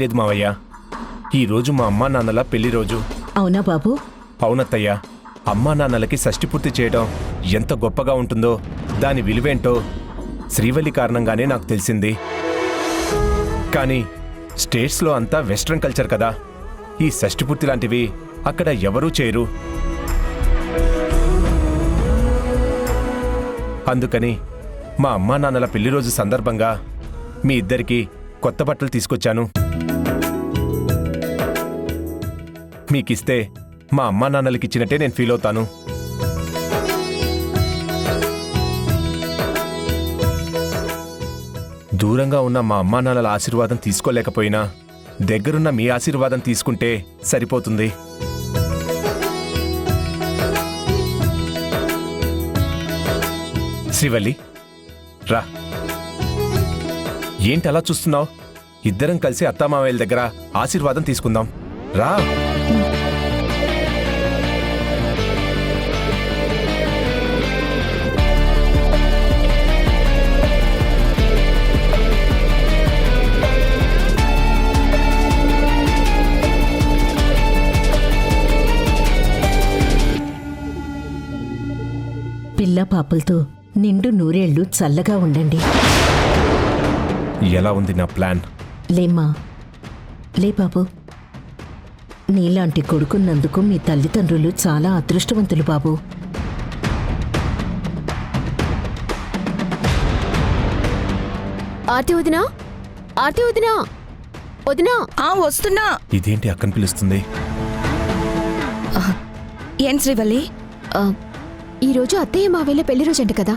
లేదు మావయ్య. ఈరోజు మా అమ్మా నాన్నల పెళ్లి రోజు. అవునా బాబు? అవునత్తయ్య. అమ్మా నాన్నలకి షష్ఠి పూర్తి చేయడం ఎంత గొప్పగా ఉంటుందో దాని విలువేంటో శ్రీవల్లి కారణంగానే నాకు తెలిసింది. కానీ స్టేట్స్లో అంతా వెస్ట్రన్ కల్చర్ కదా, ఈ షష్ఠి పూర్తి లాంటివి అక్కడ ఎవరూ చేయరు. అందుకని మా అమ్మా నాన్నల పెళ్లి రోజు సందర్భంగా మీ ఇద్దరికి కొత్త బట్టలు తీసుకొచ్చాను. మీకిస్తే మా అమ్మా నాన్నలకి ఇచ్చినట్టే నేను ఫీల్ అవుతాను. దూరంగా ఉన్న మా అమ్మా నాన్నల ఆశీర్వాదం తీసుకోలేకపోయినా దగ్గరున్న మీ ఆశీర్వాదం తీసుకుంటే సరిపోతుంది. శ్రీవల్లి, రా. ఏంటి అలా చూస్తున్నావు? ఇద్దరం కలిసి అత్తామామయ్యల దగ్గర ఆశీర్వాదం తీసుకుందాం. రా. పిల్ల పాపలతో నిండు నూరేళ్లు చల్లగా ఉండండి. ఎలా ఉంది నా ప్లాన్? లేమ్మా, లే బాబు. నీలాంటి కొడుకున్నందుకు మీ తల్లిదండ్రులు చాలా అదృష్టవంతులు బాబు. ఆర్తి వదినా, ఆర్తి వదినా, వదినా. వస్తున్నా. ఇదేంటి అక్కని పిలుస్తుంది? ఏం శ్రీవల్లి? ఈరోజు అత్తయ్య మావయ్యల పెళ్లి రోజు అంట కదా.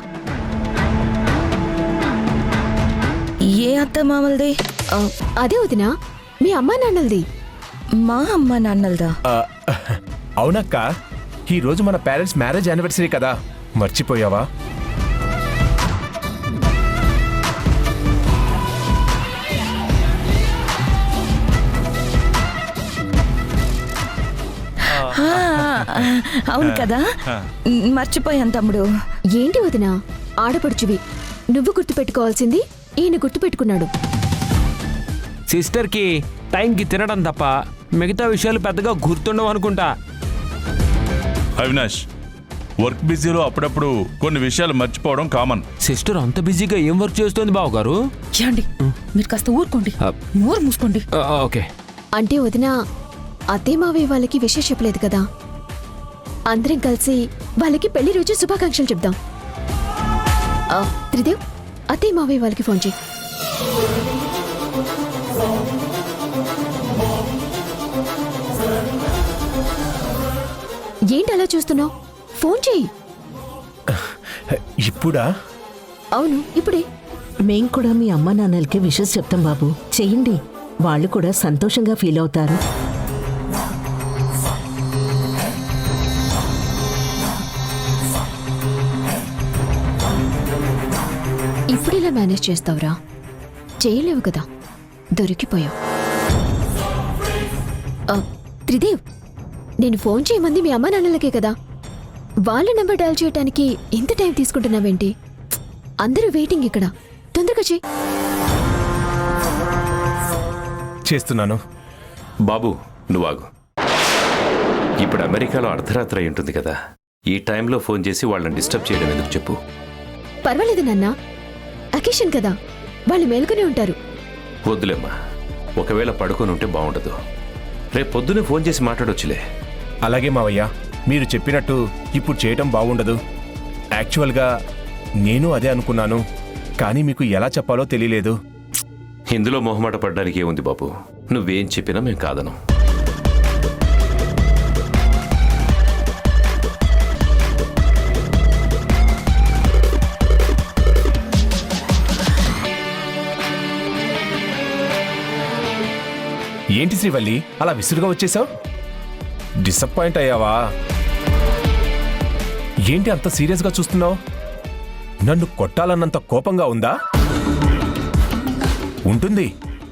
ఏ అత్త మామల్ది? అదే వదినా, మీ అమ్మా నాన్నలది. మా అమ్మ నాన్నలదా? అవునక్క, ఈరోజు మన పేరెంట్స్ మ్యారేజ్ యానివర్సరీ కదా, మర్చిపోయావా? అవును కదా, మర్చిపోయాను తమ్ముడు. ఏంటి వదినా, ఆడపడుచువి. నువ్వు గుర్తుపెట్టుకోవాల్సింది ఈయన గుర్తుపెట్టుకున్నాడు. సిస్టర్కి టైంకి తినడం తప్ప మిగతా విషయాలు పెద్దగా గుర్తుండవు అనుకుంటా. అవినాష్, వర్క్ బిజీలో అప్పుడప్పుడు కొన్ని విషయాలు మర్చిపోవడం కామన్. సిస్టర్ అంత బిజీగా ఏం వర్క్ చేస్తుంది బావగారు? ఏమండి, మీరు కాస్త ఊరుకోండి, నోరు మూసుకోండి. ఓకే. అంటే వదినా, అత్తయ్య మావయ్య వాళ్ళకి విషయం చెప్పలేదు కదా. అందరం కలిసి వాళ్ళకి పెళ్లి రోజు శుభాకాంక్షలు చెప్దాం. త్రిదేవ్, అత్తయ్య మావయ్య వాళ్ళకి ఫోన్ చేయి. ఏంటి అలా చూస్తున్నావు? ఫోన్ చేయి. ఇప్పుడా? అవును, ఇప్పుడే. మేం కూడా మీ అమ్మా నాన్నలకి విషెస్ చెప్తాం బాబు. చెయ్యండి, వాళ్ళు కూడా సంతోషంగా ఫీల్ అవుతారు. ఇప్పుడు ఇలా మేనేజ్ చేస్తావురా? చేయలేవు కదా, దొరికిపోయావు. త్రిదేవ్, నేను ఫోన్ చేయమంది మీ అమ్మా నాన్నలకే కదా. వాళ్ళ నెంబర్ డయల్ చేయడానికి ఇంత టైం తీసుకుంటున్నావేంటి? అందరూ వెయిటింగ్ ఇక్కడ, తొందరగా చెయ్యి. చేస్తున్నాను. బాబు, నువ్వాగు. ఇప్పుడు అమెరికాలో అర్ధరాత్రి అయి ఉంటుంది కదా, ఈ టైంలో ఫోన్ చేసి వాళ్ళని డిస్టర్బ్ చేయడం ఎందుకు చెప్పు? పర్వాలేదు నాన్న, అకేషన్ కదా, వాళ్ళు మేలుకునే ఉంటారు. వద్దులేమ్మా, ఒకవేళ పడుకొని ఉంటే బాగుండదు. రేపు పొద్దునే ఫోన్ చేసి మాట్లాడొచ్చులే. అలాగే మావయ్య, మీరు చెప్పినట్టు ఇప్పుడు చేయటం బాగుండదు. యాక్చువల్గా నేను అదే అనుకున్నాను, కానీ మీకు ఎలా చెప్పాలో తెలియలేదు. ఇందులో మొహమాట పడ్డానికి ఏముంది బాబు, నువ్వేం చెప్పినా మేము కాదను. ఏంటి శ్రీవల్లి, అలా విసురుగా వచ్చేసావు? డిసప్పాయింట్ అయ్యావా? ఏంటి అంత సీరియస్గా చూస్తున్నావు? నన్ను కొట్టాలన్నంత కోపంగా ఉందా? ఉంటుంది.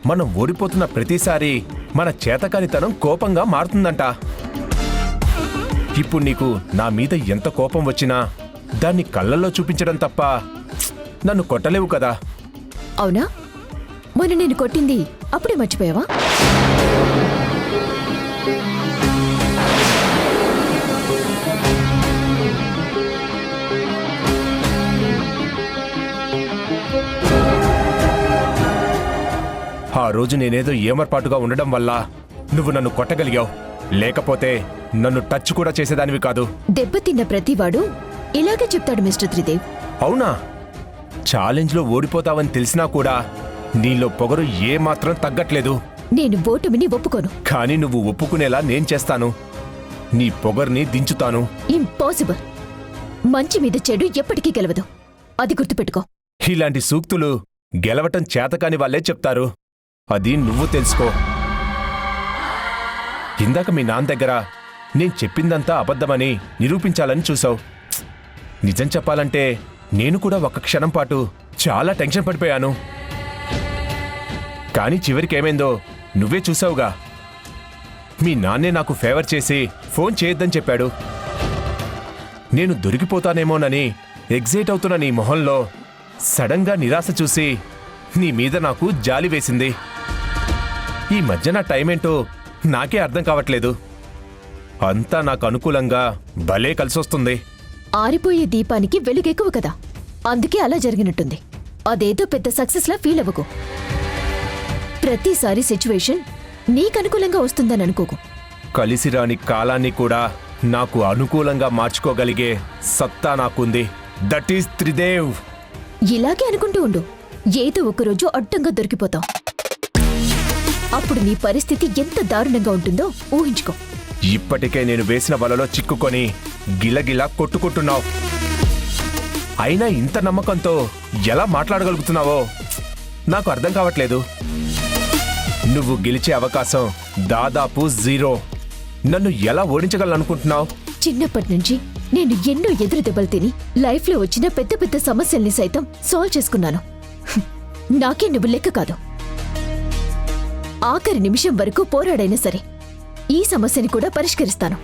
మనం ఓడిపోతున్న ప్రతిసారి మన చేతకానితనం కోపంగా మారుతుందంట. ఇప్పుడు నీకు నా మీద ఎంత కోపం వచ్చినా దాన్ని కళ్ళల్లో చూపించడం తప్ప నన్ను కొట్టలేవు కదా. అవునా? మొన్న నేను కొట్టింది అప్పుడే మర్చిపోయావా? ఆ రోజు నేనేదో ఏమర్పాటుగా ఉండడం వల్ల నువ్వు నన్ను కొట్టగలిగావు, లేకపోతే నన్ను టచ్ కూడా చేసేదానివి కాదు. దెబ్బతిన్న ప్రతివాడు ఇలాగే చెప్తాడు మిస్టర్ త్రిదేవ్. అవునా? ఛాలెంజ్లో ఓడిపోతావని తెలిసినా కూడా నీలో పొగరు ఏమాత్రం తగ్గట్లేదు. నేను ఓటమిని ఒప్పుకోను. కానీ నువ్వు ఒప్పుకునేలా నేను చేస్తాను. నీ పొగర్ని దించుతాను. ఇంపాసిబుల్. మంచి మీద చెడు ఎప్పటికీ గెలవదు, అది గుర్తుపెట్టుకో. ఇలాంటి సూక్తులు గెలవటం చేతకాని వాళ్ళే చెప్తారు. అది నువ్వు తెలుసుకో. ఇందాక మీ నాన్న దగ్గర నేను చెప్పిందంతా అబద్ధమని నిరూపించాలని చూసావు. నిజం చెప్పాలంటే నేను కూడా ఒక క్షణం పాటు చాలా టెన్షన్ పడిపోయాను. కానీ చివరికి ఏమైందో నువ్వే చూసావుగా. మీ నాన్నే నాకు ఫేవర్ చేసి ఫోన్ చేయొద్దని చెప్పాడు. నేను దొరికిపోతానేమోనని ఎగ్జైట్ అవుతున్న నీ మొహంలో సడన్గా నిరాశ చూసి నీ మీద నాకు జాలి వేసింది. ఈ మధ్య నా టైం ఏంటో నాకే అర్థం కావట్లేదు. అంతా నాకు అనుకూలంగా భలే కలిసొస్తుంది. ఆరిపోయే దీపానికి వెలుగెక్కువ కదా, అందుకే అలా జరిగినట్టుంది. అదేదో పెద్ద సక్సెస్లా ఫీల్ అవ్వకు. ప్రతిసారి సిచ్యువేషన్ నీకనుకూలంగా వస్తుందని అనుకోకు. కలిసిరాని కాలాన్ని కూడా నాకు అనుకూలంగా మార్చుకోగలిగే సత్తా నాకుంది. That is Tridev. ఇలాగే అనుకుంటూ ఉండు, ఏదో ఒకరోజు అడ్డంగా దొరికిపోతావు. అప్పుడు నీ పరిస్థితి ఎంత దారుణంగా ఉంటుందో ఊహించుకో. ఇప్పటికే నేను వేసిన వలలో చిక్కుకొని గిలగిలా కొట్టుకుంటున్నావు. అయినా ఇంత నమ్మకంతో ఎలా మాట్లాడగలుగుతున్నావో నాకు అర్థం కావట్లేదు. నువ్వు గెలిచే అవకాశం దాదాపు 0. నన్ను ఎలా ఓడించగలనుకుంటున్నావు? చిన్నప్పటి నుంచి నేను ఎన్నో ఎదురు దెబ్బలు తిని లైఫ్లో వచ్చిన పెద్ద పెద్ద సమస్యల్ని సైతం సాల్వ్ చేసుకున్నాను. నాకే నువ్వు లెక్క కాదు. ఆఖరి నిమిషం వరకు పోరాడైనా సరే ఈ సమస్యని కూడా పరిష్కరిస్తాను.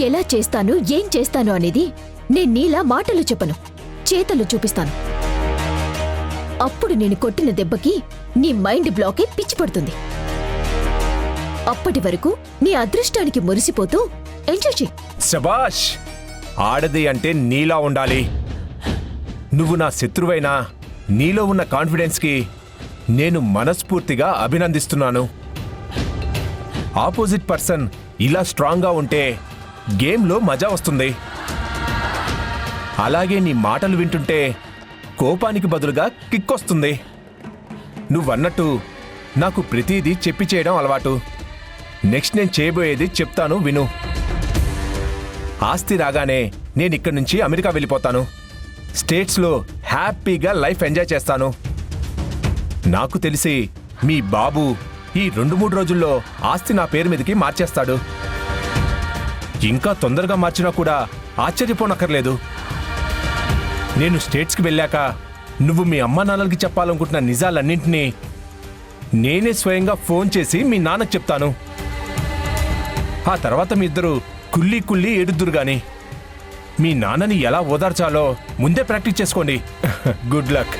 ఎలా చేస్తాను, ఏం చేస్తాను అనేది నేను నీలా మాటలు చెప్పను, చేతలు చూపిస్తాను. అప్పుడు నేను కొట్టిన దెబ్బకి నీ మైండ్ బ్లాకే పిచ్చి పడుతుంది. అప్పటి వరకు నీ అదృష్టానికి మురిసిపోతూ ఎంజాయ్ చెయ్యి. శబాష్! ఆడది అంటే నీలా ఉండాలి. నువ్వు నా శత్రువైనా నీలో ఉన్న కాన్ఫిడెన్స్కి నేను మనస్ఫూర్తిగా అభినందిస్తున్నాను. ఆపోజిట్ పర్సన్ ఇలా స్ట్రాంగ్గా ఉంటే గేమ్లో మజా వస్తుంది. అలాగే నీ మాటలు వింటుంటే కోపానికి బదులుగా కిక్ వస్తుంది. నువ్వన్నట్టు నాకు ప్రతిదీ చెప్పి చేయడం అలవాటు. నెక్స్ట్ నేను చేయబోయేది చెప్తాను, విను. ఆస్తి రాగానే నేనిక్కడి నుంచి అమెరికా వెళ్ళిపోతాను. స్టేట్స్లో హ్యాపీగా లైఫ్ ఎంజాయ్ చేస్తాను. నాకు తెలిసి మీ బాబు ఈ 2-3 రోజుల్లో ఆస్తి నా పేరు మీదకి మార్చేస్తాడు. ఇంకా తొందరగా మార్చినా కూడా ఆశ్చర్యపోనక్కర్లేదు. నేను స్టేట్స్కి వెళ్ళాక నువ్వు మీ అమ్మా నాన్నలకి చెప్పాలనుకుంటున్న నిజాలన్నింటినీ నేనే స్వయంగా ఫోన్ చేసి మీ నాన్నకు చెప్తాను. ఆ తర్వాత మీ ఇద్దరు కుళ్ళీ కుళ్ళీ ఏడుద్దురు గాని మీ నాన్నని ఎలా ఓదార్చాలో ముందే ప్రాక్టీస్ చేసుకోండి. Good luck.